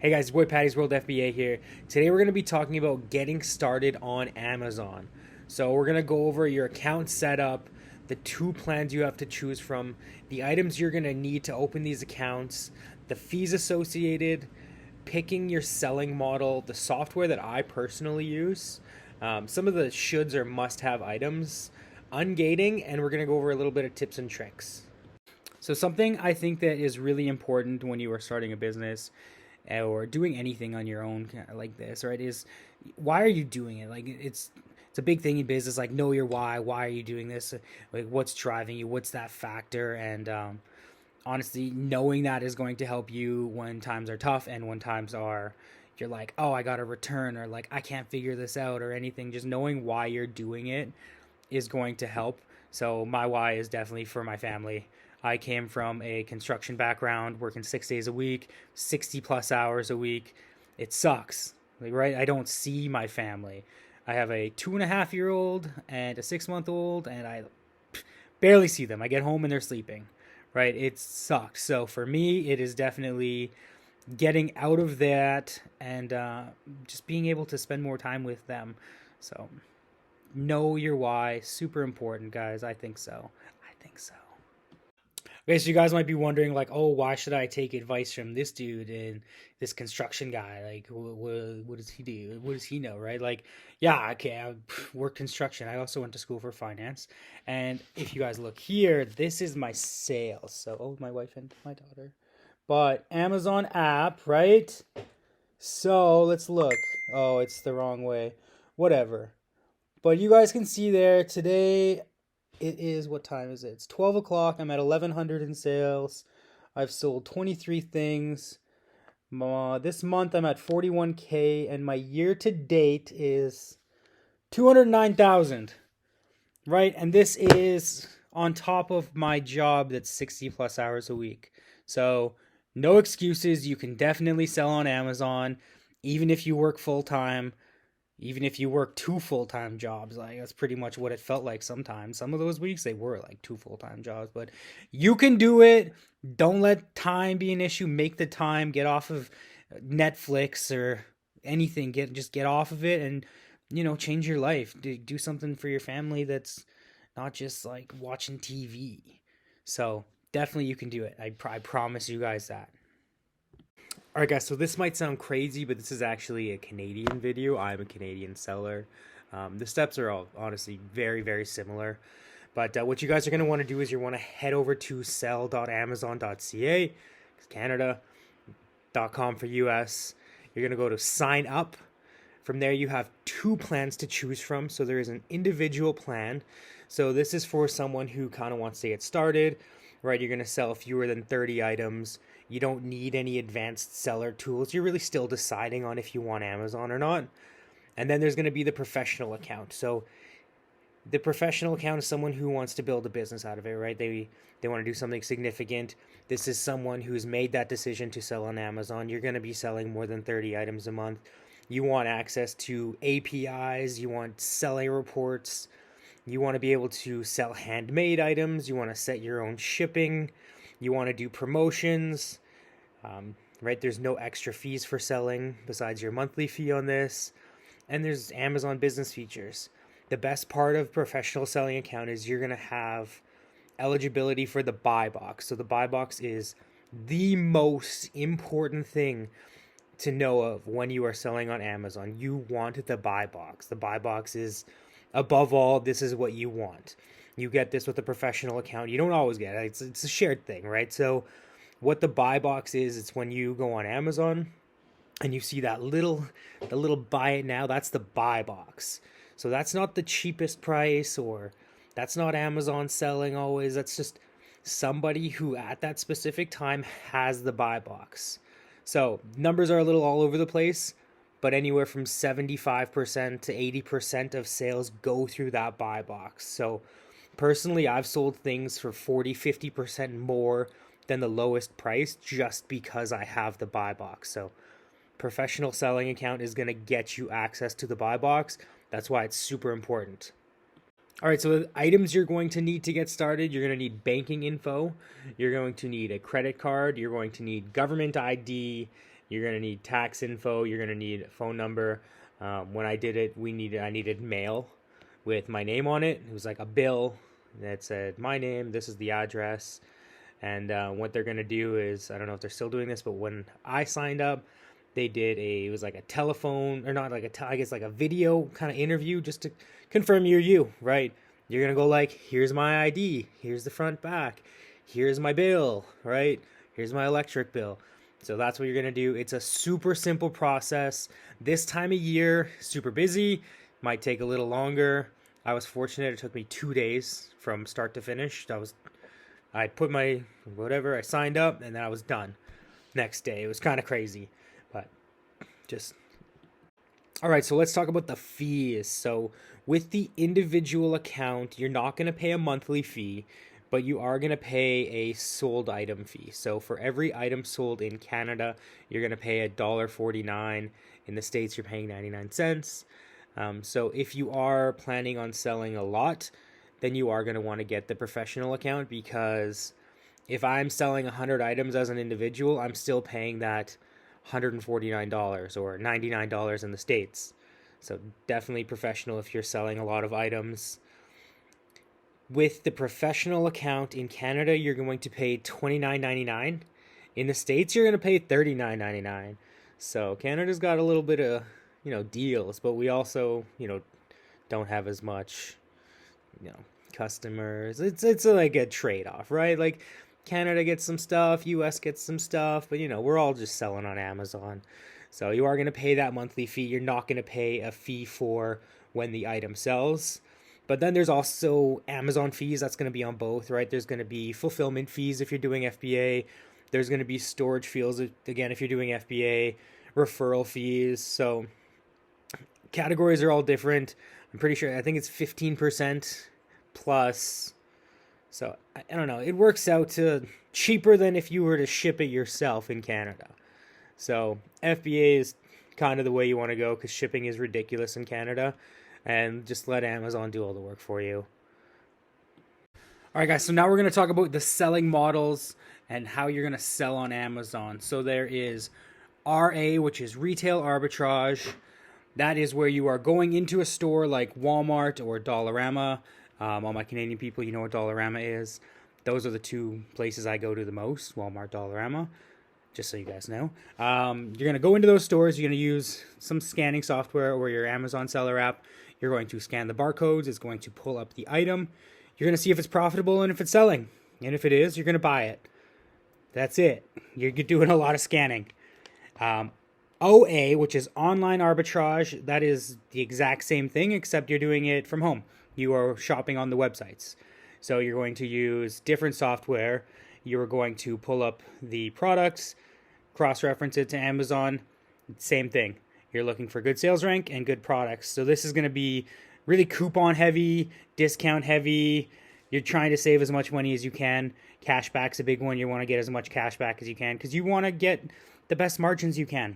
Hey guys, boy Patty's World FBA here. Today we're going to be talking about getting started on Amazon. So we're going to go over your account setup, the two plans you have to choose from, the items you're going to need to open these accounts, the fees associated, picking your selling model, the software that I personally use, some of the shoulds or must-have items, ungating, and we're going to go over a little bit of tips and tricks. So something I think that is really important when you are starting a business or doing anything on your own like this, right, is why are you doing it? Like it's a big thing in business, like know your why. Why are you doing this? Like what's driving you? What's that factor? And honestly, knowing that is going to help you when times are tough and when times are you're like, oh, I got a return, or like I can't figure this out or anything. Just knowing why you're doing it is going to help. So my why is definitely for my family. I came from a construction background, working 6 days a week, 60 plus hours a week. It sucks, like, right? I don't see my family. I have a 2.5-year-old and a 6-month-old, and I barely see them. I get home and they're sleeping, right? It sucks. So for me, it is definitely getting out of that and just being able to spend more time with them. So know your why, super important, guys. I think so. I think so. Okay, so you guys might be wondering, like, oh, why should I take advice from this dude and this construction guy? Like, what does he do? What does he know, right? Like, yeah, okay, I work construction. I also went to school for finance. And if you guys look here, this is my sales. So, oh, my wife and my daughter. But Amazon app, right? So let's look. Oh, it's the wrong way. Whatever. But you guys can see there today it is, what time is it? It's 12 o'clock. I'm at 1,100 in sales. I've sold 23 things. This month I'm at 41K, and my year to date is 209,000, right? And this is on top of my job that's 60 plus hours a week. So no excuses. You can definitely sell on Amazon, even if you work full time. Even if you work two full-time jobs. Like, that's pretty much what it felt like sometimes. Some of those weeks they were like two full-time jobs, but you can do it. Don't let time be an issue. Make the time. Get off of Netflix or anything. Just get off of it and change your life. Do something for your family that's not just like watching TV. So definitely you can do it. I promise you guys that. All right, guys, so this might sound crazy, but this is actually a Canadian video. I'm a Canadian seller. The steps are all honestly very, very similar. But what you guys are going to want to do is you want to head over to sell.amazon.ca, Canada.com for US. You're going to go to sign up. From there, you have two plans to choose from. So there is an individual plan. So this is for someone who kind of wants to get started, right? You're going to sell fewer than 30 items. You don't need any advanced seller tools. You're really still deciding on if you want Amazon or not. And then there's going to be the professional account. So the professional account is someone who wants to build a business out of it, right? They want to do something significant. This is someone who's made that decision to sell on Amazon. You're going to be selling more than 30 items a month. You want access to APIs. You want selling reports. You want to be able to sell handmade items. You want to set your own shipping. You want to do promotions, right? There's no extra fees for selling besides your monthly fee on this. And there's Amazon business features. The best part of professional selling account is you're going to have eligibility for the buy box. So the buy box is the most important thing to know of when you are selling on Amazon. You want the buy box. The buy box is, above all, this is what you want. You get this with a professional account. You don't always get it. It's a shared thing, right? So what the buy box is, it's when you go on Amazon and you see the little buy it now, that's the buy box. So that's not the cheapest price, or that's not Amazon selling always. That's just somebody who at that specific time has the buy box. So numbers are a little all over the place, but anywhere from 75% to 80% of sales go through that buy box. So personally, I've sold things for 40-50% more than the lowest price just because I have the buy box. So professional selling account is going to get you access to the buy box. That's why it's super important. All right, so the items you're going to need to get started, you're going to need banking info. You're going to need a credit card. You're going to need government ID, You're going to need tax info. You're going to need a phone number. When I did it, I needed mail with my name on it. It was like a bill that said my name. This is the address. And what they're going to do is, I don't know if they're still doing this, but when I signed up, they did it was like a telephone, or not like I guess like a video kind of interview just to confirm you're you, right? You're going to go like, here's my ID, here's the front back, here's my bill, right? Here's my electric bill. So that's what you're going to do. It's a super simple process. This time of year, super busy, might take a little longer. I was fortunate. It took me 2 days from start to finish. I put my whatever, I signed up, and then I was done next day. It was kind of crazy, but just... All right, so let's talk about the fees. So with the individual account, you're not going to pay a monthly fee, but you are going to pay a sold item fee. So for every item sold in Canada, you're going to pay $1.49. In the States, you're paying 99 cents. So if you are planning on selling a lot, then you are going to want to get the professional account, because if I'm selling 100 items as an individual, I'm still paying that $149 or $99 in the States. So definitely professional if you're selling a lot of items. With the professional account in Canada, you're going to pay $29.99. In the States, you're going to pay $39.99. So Canada's got a little bit of, deals, but we also, don't have as much, customers. It's like a trade-off, right? Like Canada gets some stuff, US gets some stuff, but we're all just selling on Amazon. So you are going to pay that monthly fee. You're not going to pay a fee for when the item sells. But then there's also Amazon fees. That's going to be on both, right? There's going to be fulfillment fees if you're doing FBA. There's going to be storage fees, again, if you're doing FBA, referral fees. So categories are all different. I'm pretty sure, I think it's 15% plus. So I don't know. It works out to cheaper than if you were to ship it yourself in Canada. So FBA is kind of the way you want to go, because shipping is ridiculous in Canada, and just let Amazon do all the work for you. All right, guys, so now we're going to talk about the selling models and how you're going to sell on Amazon. So there is RA, which is retail arbitrage. That is where you are going into a store like Walmart or Dollarama. All my Canadian people, you know what Dollarama is. Those are the two places I go to the most, Walmart, Dollarama, just so you guys know. You're going to go into those stores. You're going to use some scanning software or your Amazon seller app. You're going to scan the barcodes. It's going to pull up the item. You're going to see if it's profitable and if it's selling. And if it is, you're going to buy it. That's it. You're doing a lot of scanning. OA, which is online arbitrage, that is the exact same thing, except you're doing it from home. You are shopping on the websites. So you're going to use different software. You're going to pull up the products, cross-reference it to Amazon. Same thing. You're looking for good sales rank and good products. So this is going to be really coupon heavy, discount heavy. You're trying to save as much money as you can. Cashback's a big one. You want to get as much cash back as you can because you want to get the best margins you can.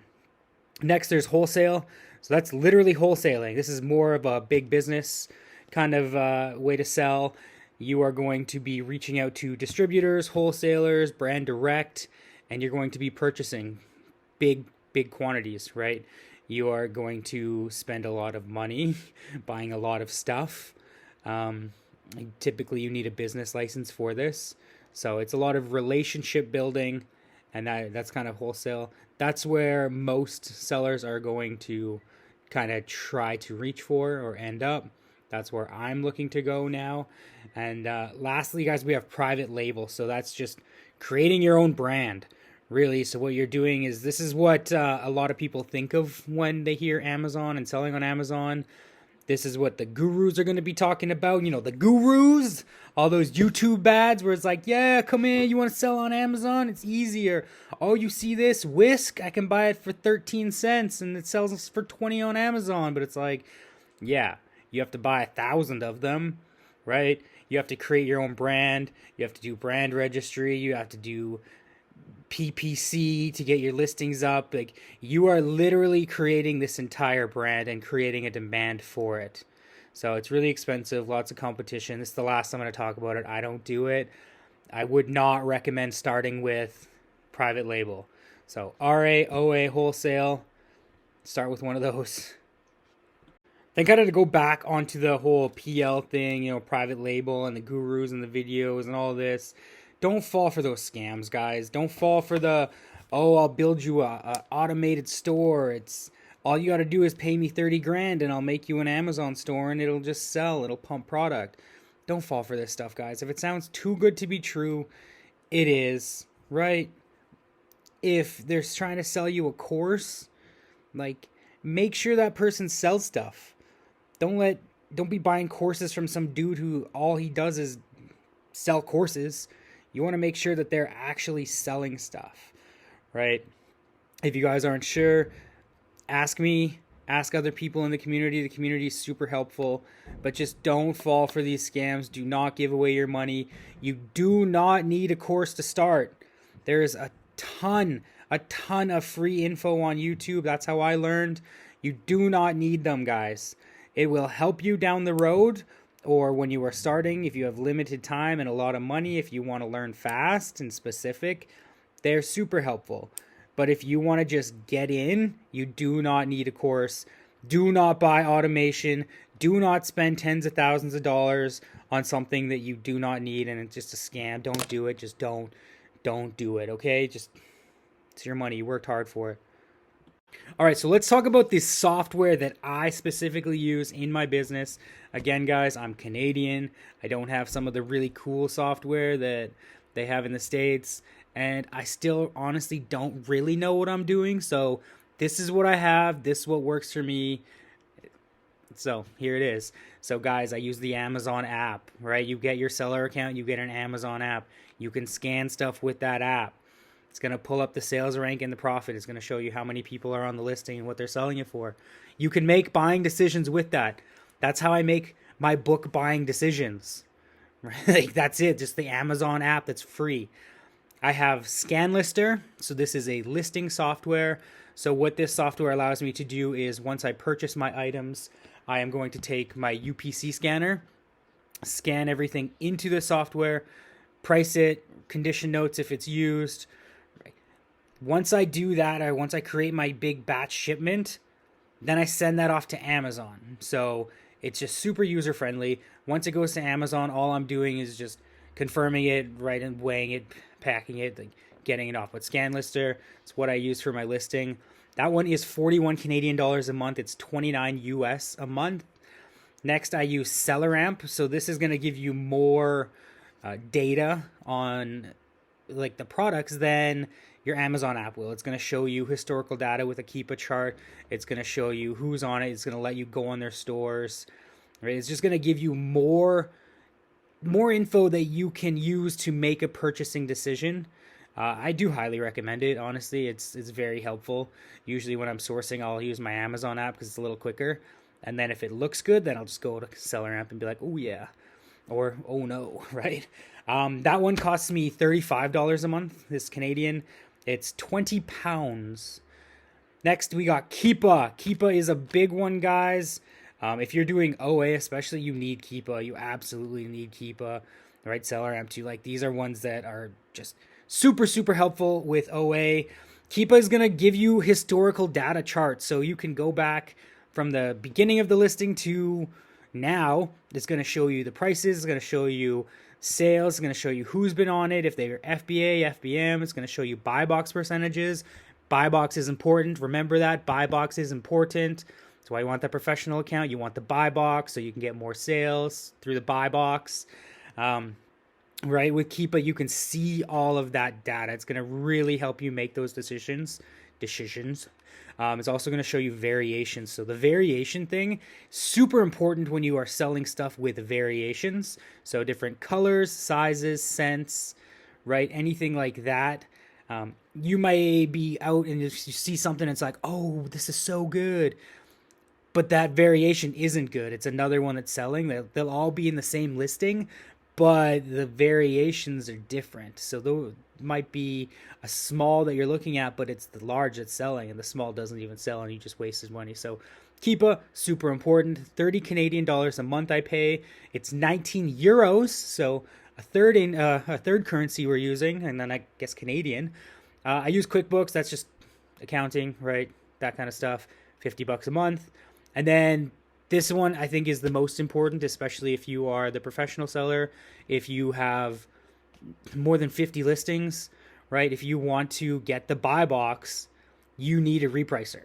Next, there's wholesale. So that's literally wholesaling. This is more of a big business kind of way to sell. You are going to be reaching out to distributors, wholesalers, brand direct, and you're going to be purchasing big quantities, right? You are going to spend a lot of money buying a lot of stuff. Typically, you need a business license for this. So it's a lot of relationship building, and that's kind of wholesale. That's where most sellers are going to kind of try to reach for or end up. That's where I'm looking to go now. And lastly, guys, we have private label. So that's just creating your own brand, really. So what you're doing is, this is what a lot of people think of when they hear Amazon and selling on Amazon. This is what the gurus are going to be talking about. You know, the gurus, all those YouTube ads where it's like, yeah, come in, you want to sell on Amazon? It's easier. Oh, you see this whisk? I can buy it for 13 cents and it sells for 20 on Amazon. But it's like, yeah, you have to buy 1,000 of them, right? You have to create your own brand. You have to do brand registry. You have to do PPC to get your listings up. Like, you are literally creating this entire brand and creating a demand for it. So it's really expensive, lots of competition. This is the last time I'm going to talk about it. I don't do it. I would not recommend starting with private label. So RA, OA, wholesale. Start with one of those. Then kind of to go back onto the whole PL thing, you know, private label and the gurus and the videos and all this. Don't fall for those scams, guys. Don't fall for the, oh, I'll build you a automated store. It's all you got to do is pay me 30 grand and I'll make you an Amazon store and it'll just sell. It'll pump product. Don't fall for this stuff, guys. If it sounds too good to be true, it is, right? If they're trying to sell you a course, like, make sure that person sells stuff. Don't be buying courses from some dude who all he does is sell courses. You want to make sure that they're actually selling stuff, right? If you guys aren't sure, ask me, ask other people in the community. The community is super helpful, but just don't fall for these scams. Do not give away your money. You do not need a course to start. There's a ton of free info on YouTube. That's how I learned. You do not need them, guys. It will help you down the road, or when you are starting, if you have limited time and a lot of money, if you want to learn fast and specific, they're super helpful. But if you want to just get in, you do not need a course. Do not buy automation. Do not spend tens of thousands of dollars on something that you do not need and it's just a scam. Don't do it. Just don't do it, okay? Just, it's your money. You worked hard for it. All right, so let's talk about the software that I specifically use in my business. Again, guys, I'm Canadian. I don't have some of the really cool software that they have in the States, and I still honestly don't really know what I'm doing. So this is what I have. This is what works for me. So here it is. So guys, I use the Amazon app, right? You get your seller account, you get an Amazon app. You can scan stuff with that app. It's going to pull up the sales rank and the profit. It's going to show you how many people are on the listing and what they're selling it for. You can make buying decisions with that. That's how I make my book buying decisions. Like, that's it. Just the Amazon app that's free. I have ScanLister. So this is a listing software. So what this software allows me to do is once I purchase my items, I am going to take my UPC scanner, scan everything into the software, price it, condition notes if it's used. Once I do that, once I create my big batch shipment, then I send that off to Amazon. So it's just super user friendly. Once it goes to Amazon, all I'm doing is just confirming it, right, and weighing it, packing it, like getting it off. But ScanLister, it's what I use for my listing. That one is 41 Canadian dollars a month. It's 29 US a month. Next, I use SellerAmp. So this is going to give you more data on like the products than your Amazon app will. It's going to show you historical data with a Keepa chart. It's going to show you who's on it. It's going to let you go on their stores. Right? It's just going to give you more info that you can use to make a purchasing decision. I do highly recommend it. Honestly, it's very helpful. Usually when I'm sourcing, I'll use my Amazon app because it's a little quicker. And then if it looks good, then I'll just go to SellerAmp and be like, oh yeah, or oh no, right? That one costs me $35 a month. This Canadian, it's 20 pounds. Next, we got Keepa. Keepa is a big one, guys. If you're doing OA, especially, you need Keepa. You absolutely need Keepa. Right, SellerAmp too. Like, these are ones that are just super, super helpful with OA. Keepa is going to give you historical data charts. So you can go back from the beginning of the listing to now. It's going to show you the prices. It's going to show you sales. It's going to show you who's been on it. If they're FBA, FBM, it's going to show you buy box percentages. Buy box is important. Remember that. Buy box is important. That's why you want that professional account. You want the buy box so you can get more sales through the buy box. Right, with Keepa, you can see all of that data. It's going to really help you make those decisions. It's also going to show you variations. So the variation thing, super important when you are selling stuff with variations. So different colors, sizes, scents, right? Anything like that. You may be out and you see something, it's like, oh, this is so good. But that variation isn't good. It's another one that's selling. They'll all be in the same listing, but the variations are different. So there might be a small that you're looking at, but it's the large that's selling, and the small doesn't even sell, and you just wasted money. So Keepa, super important. 30 Canadian dollars a month I pay. It's 19 euros, so a third currency we're using, and then I guess Canadian. I use QuickBooks. That's just accounting, right? That kind of stuff. $50 a month. And then this one I think is the most important, especially if you are the professional seller. If you have more than 50 listings, right? If you want to get the buy box, you need a repricer.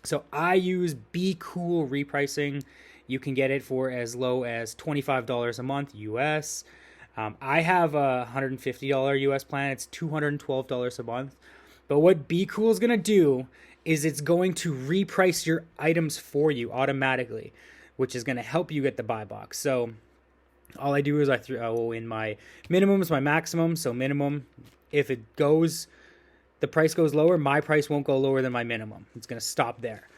So I use Be Cool repricing. You can get it for as low as $25 a month US. I have a $150 US plan. It's $212 a month. But what Be Cool is going to do is it's going to reprice your items for you automatically, which is going to help you get the buy box. So all I do is I throw in my minimums, my maximum. So minimum, if it goes, the price goes lower, my price won't go lower than my minimum. It's going to stop there,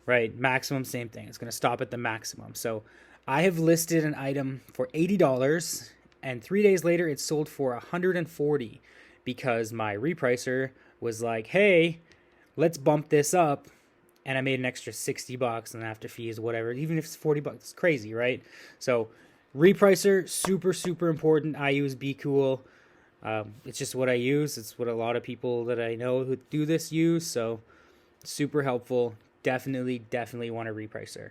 right? Maximum, same thing. It's going to stop at the maximum. So I have listed an item for $80, and 3 days later it sold for $140 because my repricer was like, hey, let's bump this up. And I made an extra $60 and after fees, whatever. Even if it's $40, it's crazy, right? So repricer, super, super important. I use Be Cool. It's just what I use. It's what a lot of people that I know who do this use. So super helpful. Definitely want a repricer.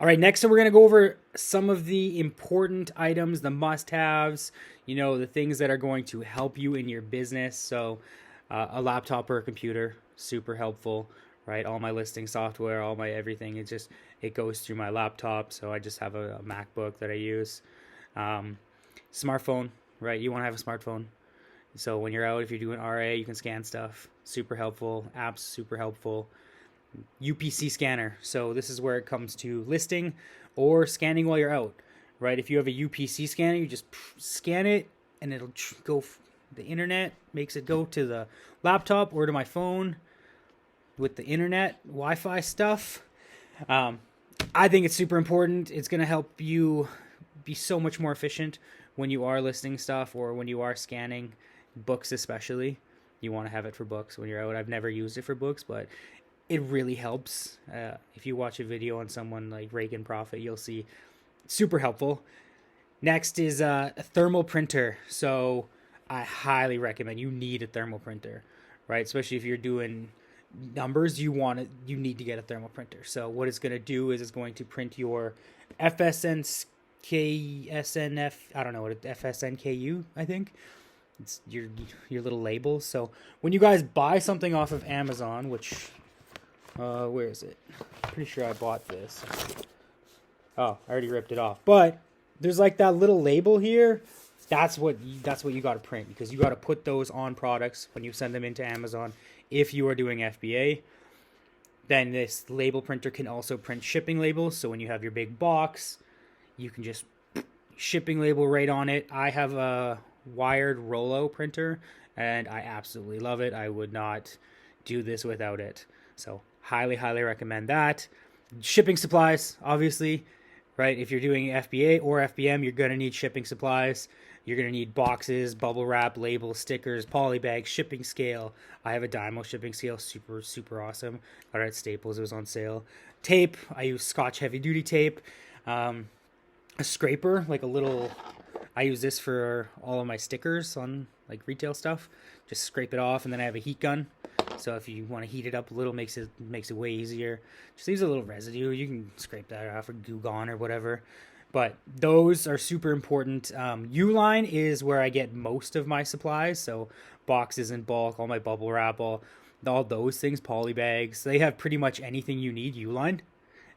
All right, next we're going to go over some of the important items, the must-haves, the things that are going to help you in your business. So a laptop or a computer, super helpful, right? All my listing software, all my everything, it goes through my laptop. So I just have a MacBook that I use. Smartphone, right? You want to have a smartphone. So when you're out, if you're doing RA, you can scan stuff. Super helpful. Apps, super helpful. UPC scanner. So this is where it comes to listing or scanning while you're out, right? If you have a UPC scanner, you just scan it and it'll go, the internet makes it go to the laptop or to my phone with the internet, Wi-Fi stuff. I think it's super important. It's going to help you be so much more efficient when you are listing stuff or when you are scanning books, especially. You want to have it for books when you're out. I've never used it for books, but it really helps. If you watch a video on someone like Reagan Profit, you'll see super helpful. Next is a thermal printer. So I highly recommend, you need a thermal printer, right? Especially if you're doing numbers, you need to get a thermal printer. So what it's going to do is it's going to print your FSNKSNF, I don't know what FSNKU, I think. It's your little labels. So when you guys buy something off of Amazon, which where is it? Pretty sure I bought this. Oh, I already ripped it off. But there's like that little label here. That's what you got to print, because you got to put those on products when you send them into Amazon. If you are doing FBA, then this label printer can also print shipping labels. So when you have your big box, you can just shipping label right on it. I have a wired Rollo printer and I absolutely love it. I would not do this without it. So highly recommend that. Shipping supplies, obviously, right? If you're doing FBA or FBM, you're going to need shipping supplies. You're going to need boxes, bubble wrap, labels, stickers, poly bags, shipping scale. I have a Dymo shipping scale, super awesome. Got it at Staples, it was on sale. Tape, I use Scotch heavy duty tape. A scraper, like a little, I use this for all of my stickers on like retail stuff. Just scrape it off, and then I have a heat gun. So if you want to heat it up a little, makes it way easier. Just leaves a little residue. You can scrape that off or Goo Gone or whatever. But those are super important. Uline is where I get most of my supplies. So boxes in bulk, all my bubble wrap, all those things, poly bags. They have pretty much anything you need, Uline.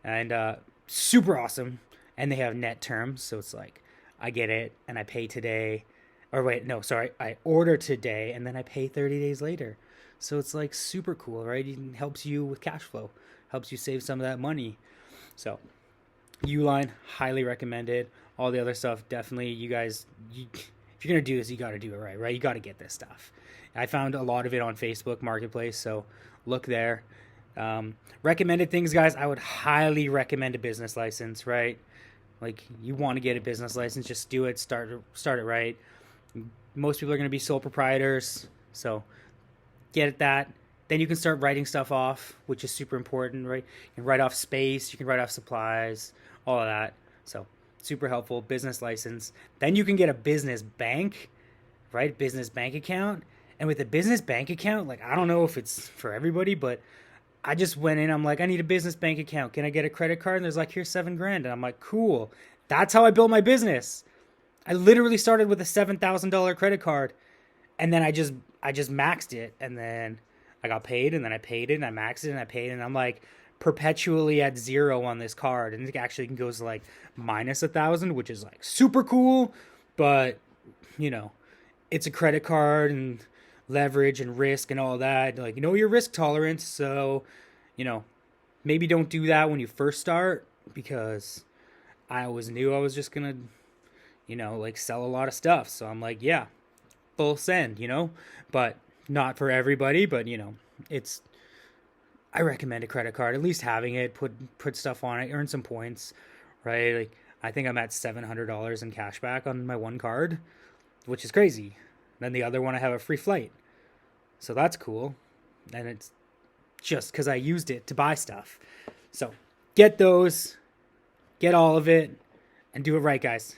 And super awesome. And they have net terms. So it's like, I get it and I pay today. Or wait, no, sorry. I order today and then I pay 30 days later. So it's like super cool, right? It helps you with cash flow. Helps you save some of that money. So Uline, highly recommended. All the other stuff, definitely, you guys, if you're going to do this, you got to do it right? You got to get this stuff. I found a lot of it on Facebook Marketplace, so look there. Recommended things, guys, I would highly recommend a business license, right? Like, you want to get a business license, just do it, start it right. Most people are going to be sole proprietors, so get that. Then you can start writing stuff off, which is super important, right? You can write off space, you can write off supplies, all of that. So super helpful. Business license. Then you can get a business bank, right? Business bank account. And with a business bank account, like, I don't know if it's for everybody, but I just went in. I'm like, I need a business bank account. Can I get a credit card? And there's like, here's $7,000. And I'm like, cool. That's how I built my business. I literally started with a $7,000 credit card, and then I just maxed it, and then I got paid, and then I paid it, and I maxed it, and I paid it, and I'm like perpetually at zero on this card, and it actually goes to like minus 1,000, which is like super cool, but you know, it's a credit card and leverage and risk and all that. Like, you know, your risk tolerance, so you know, maybe don't do that when you first start, because I always knew I was just gonna, you know, like sell a lot of stuff. So I'm like, yeah, full send, you know, but not for everybody. But you know, I recommend a credit card, at least having it, put stuff on it, earn some points, right? Like, I think I'm at $700 in cash back on my one card, which is crazy. Then the other one, I have a free flight. So that's cool. And it's just because I used it to buy stuff. So get those, get all of it, and do it right, guys.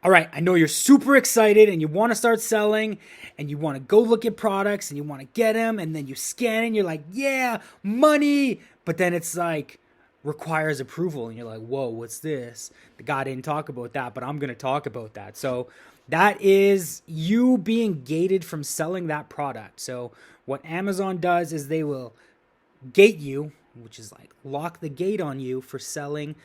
All right, I know you're super excited and you want to start selling and you want to go look at products and you want to get them, and then you scan and you're like, yeah, money. But then it's like, requires approval, and you're like, whoa, what's this? The guy didn't talk about that, but I'm going to talk about that. So that is you being gated from selling that product. So what Amazon does is they will gate you, which is like lock the gate on you for selling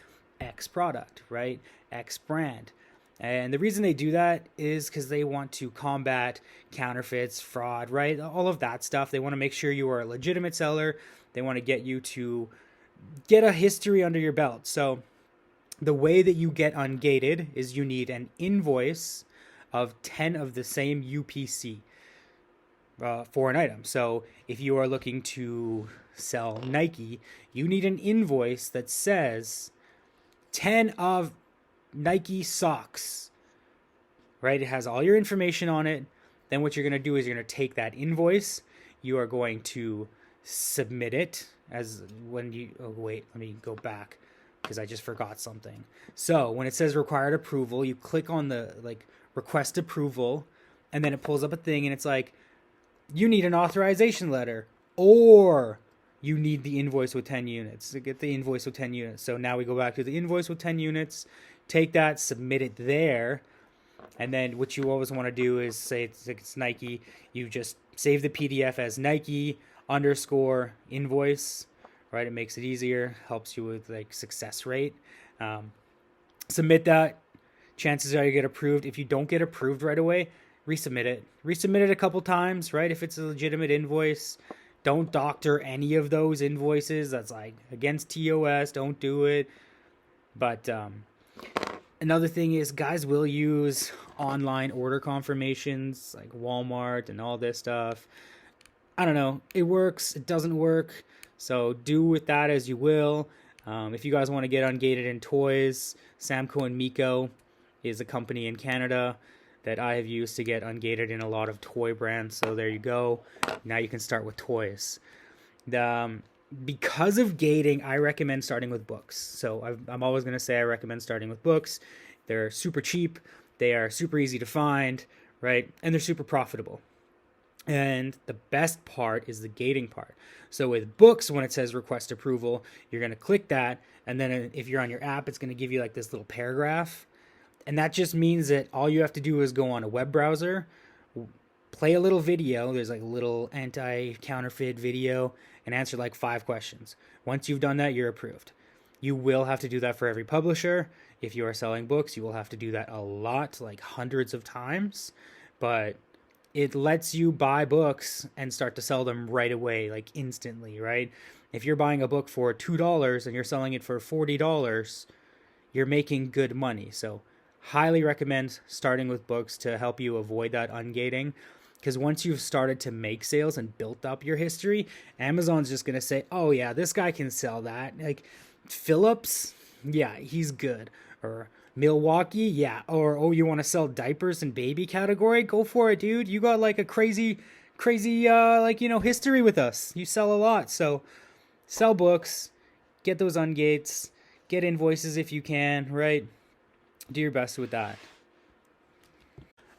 X product, right? X brand. And the reason they do that is because they want to combat counterfeits, fraud, right? All of that stuff. They want to make sure you are a legitimate seller. They want to get you to get a history under your belt. So the way that you get ungated is you need an invoice of 10 of the same UPC for an item. So if you are looking to sell Nike, you need an invoice that says 10 of Nike socks, right? It has all your information on it. Then what you're going to do is you're going to take that invoice. You are going to submit it as when you, oh wait, let me go back because I just forgot something. So when it says required approval, you click on the like request approval, and then it pulls up a thing and it's like, you need an authorization letter, or you need the invoice with 10 units. To get the invoice with 10 units. So now we go back to the invoice with 10 units. Take that, submit it there, and then what you always want to do is say it's Nike. You just save the PDF as Nike _ invoice, right? It makes it easier, helps you with like success rate. Submit that. Chances are you get approved. If you don't get approved right away, resubmit it. Resubmit it a couple times, right? If it's a legitimate invoice, don't doctor any of those invoices. That's like against TOS. Don't do it. But another thing is guys will use online order confirmations like Walmart and all this stuff. I don't know. It works. It doesn't work. So do with that as you will. If you guys want to get ungated in toys, Samco and Miko is a company in Canada that I have used to get ungated in a lot of toy brands. So there you go. Now you can start with toys. Because of gating, I recommend starting with books. So I'm always going to say I recommend starting with books. They're super cheap. They are super easy to find, right? And they're super profitable. And the best part is the gating part. So with books, when it says request approval, you're going to click that. And then if you're on your app, it's going to give you like this little paragraph. And that just means that all you have to do is go on a web browser, play a little video. There's like a little anti-counterfeit video, and answer like 5 questions. Once you've done that, you're approved. You will have to do that for every publisher. If you are selling books, you will have to do that a lot, like hundreds of times. But it lets you buy books and start to sell them right away, like instantly, right? If you're buying a book for $2 and you're selling it for $40, you're making good money. So highly recommend starting with books to help you avoid that ungating. Because once you've started to make sales and built up your history, Amazon's just going to say, oh yeah, this guy can sell that. Like Phillips, yeah, he's good. Or Milwaukee, yeah. Or, oh, you want to sell diapers and baby category? Go for it, dude. You got like a crazy, like, you know, history with us. You sell a lot. So sell books, get those ungates, get invoices if you can, right? Do your best with that.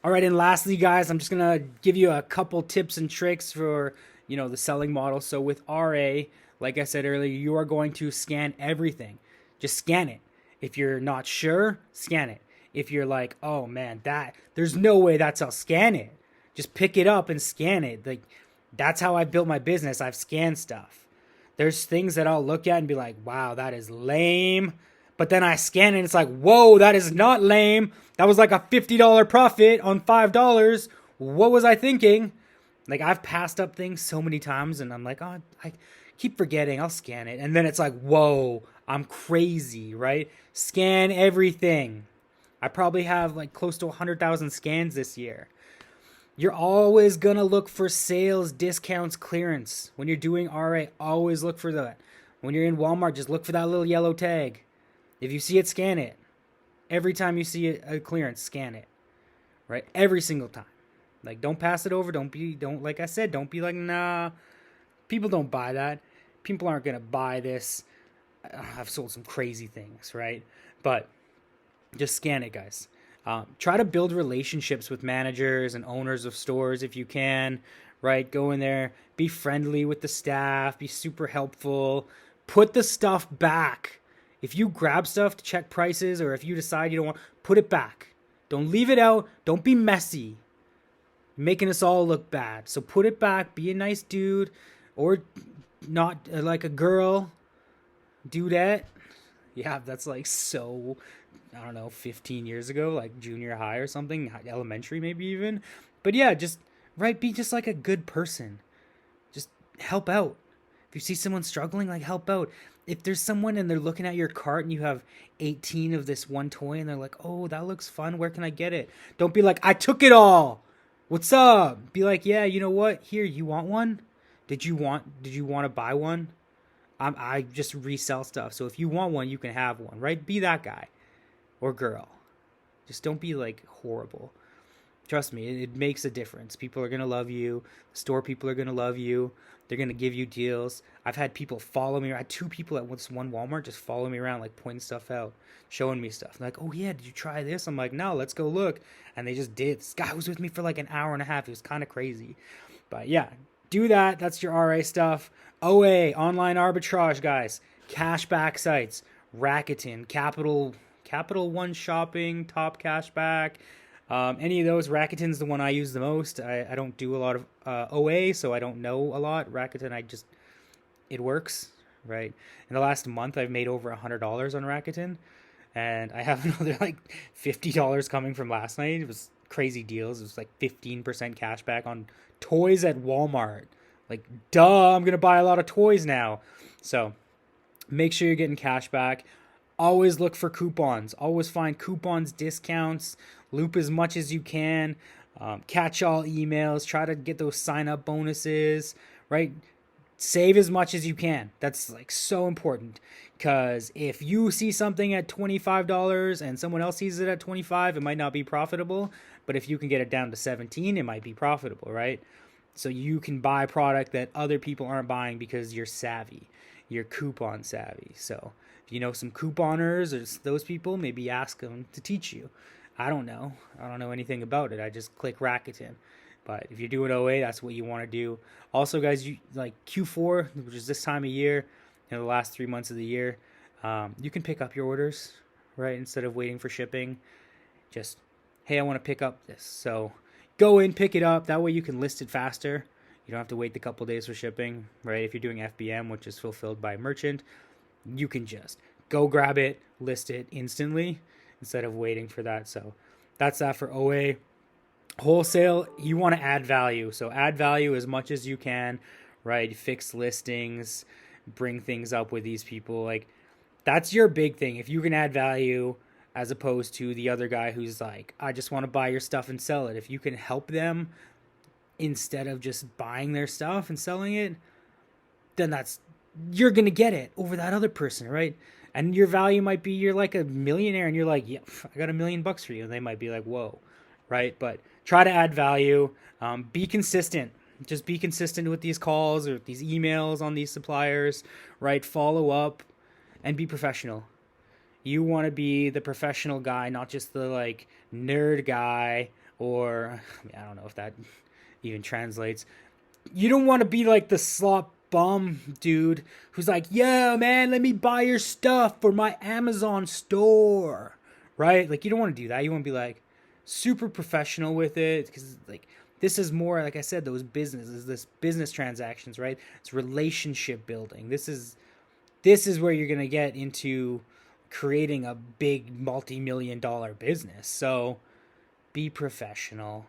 All right, and lastly, guys, I'm just gonna give you a couple tips and tricks for the selling model. So with RA, like I said earlier, you are going to scan everything. Just scan it. If you're not sure, scan it. If you're like, oh man, there's no way that's how, scan it. Just pick it up and scan it. Like that's how I built my business. I've scanned stuff. There's things that I'll look at and be like, wow, that is lame. But then I scan it and it's like, whoa, that is not lame. That was like a $50 profit on $5. What was I thinking? Like I've passed up things so many times and I'm like, oh, I keep forgetting. I'll scan it. And then it's like, whoa, I'm crazy, right? Scan everything. I probably have like close to 100,000 scans this year. You're always going to look for sales, discounts, clearance. When you're doing RA, always look for that. When you're in Walmart, just look for that little yellow tag. If you see it, scan it. Every time you see a clearance, scan it. Right? Every single time. Like, don't pass it over. Like I said, don't be like, nah. People don't buy that. People aren't going to buy this. I've sold some crazy things, right? But just scan it, guys. Try to build relationships with managers and owners of stores if you can, right? Go in there, be friendly with the staff, be super helpful. Put the stuff back. If you grab stuff to check prices or if you decide you don't want, put it back. Don't leave it out. Don't be messy. You're making us all look bad. So put it back. Be a nice dude or not like a girl. Dudette. Yeah, that's like so, I don't know, 15 years ago, like junior high or something, elementary maybe even. But yeah, just, right, be just like a good person. Just help out. If you see someone struggling, like help out. If there's someone and they're looking at your cart and you have 18 of this one toy and they're like, oh, that looks fun, where can I get it? Don't be like, I took it all. What's up? Be like, yeah, you know what? Here, you want one? Did you want to buy one? I just resell stuff. So if you want one, you can have one, right? Be that guy or girl. Just don't be like horrible. Trust me, it makes a difference. People are going to love you. Store people are going to love you. They're going to give you deals. I've had people follow me. I had 2 people at this one Walmart just follow me around, like pointing stuff out, showing me stuff. They're like, oh yeah, did you try this? I'm like, no, let's go look. And they just did. This guy was with me for like an hour and a half. It was kind of crazy. But yeah, do that. That's your RA stuff. OA, online arbitrage, guys. Cashback sites. Rakuten, Capital One Shopping, Top Cashback. Any of those. Rakuten's the one I use the most. I don't do a lot of OA, so I don't know a lot. Rakuten, it works, right? In the last month, I've made over $100 on Rakuten, and I have another like $50 coming from last night. It was crazy deals. It was like 15% cash back on toys at Walmart. Like, duh, I'm going to buy a lot of toys now. So make sure you're getting cash back. Always look for coupons. Always find coupons, discounts. Loop as much as you can. Catch all emails. Try to get those sign-up bonuses, right? Save as much as you can. That's like so important. Because if you see something at $25 and someone else sees it at $25, it might not be profitable. But if you can get it down to $17, it might be profitable, right? So you can buy product that other people aren't buying because you're savvy. You're coupon savvy. So if you know some couponers or those people, maybe ask them to teach you. I don't know. I don't know anything about it. I just click Rakuten. But if you're doing OA, that's what you want to do. Also, guys, you like Q4, which is this time of year, the last 3 months of the year, you can pick up your orders, right? Instead of waiting for shipping. Just, hey, I want to pick up this. So go in, pick it up. That way you can list it faster. You don't have to wait a couple days for shipping, right? If you're doing FBM, which is fulfilled by a merchant, you can just go grab it, list it instantly instead of waiting for that. So that's that for OA. Wholesale, you want to add value. So add value as much as you can, right? Fix listings, bring things up with these people. Like, that's your big thing. If you can add value as opposed to the other guy who's like, I just want to buy your stuff and sell it. If you can help them instead of just buying their stuff and selling it, then you're going to get it over that other person, right? And your value might be, you're like a millionaire and you're like, yeah, I got $1 million for you. And they might be like, whoa, right? But try to add value. Be consistent. Just be consistent with these calls or these emails on these suppliers, right? Follow up and be professional. You want to be the professional guy, not just the like nerd guy or I mean, I don't know if that even translates. You don't want to be like the slop bum dude who's like, "Yeah, man, let me buy your stuff for my Amazon store." Right? Like you don't want to do that. You want to be like super professional with it cuz like this is more like I said those businesses, this business transactions, right? It's relationship building. This is where you're going to get into creating a big multi-million dollar business. So, be professional.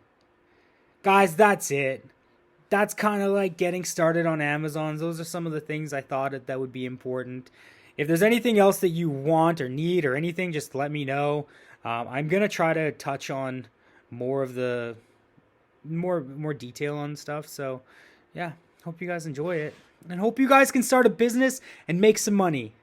Guys, that's it. That's kind of like getting started on Amazon. Those are some of the things I thought that would be important. If there's anything else that you want or need or anything, just let me know. I'm gonna try to touch on more of the more detail on stuff. So, yeah, hope you guys enjoy it, and hope you guys can start a business and make some money.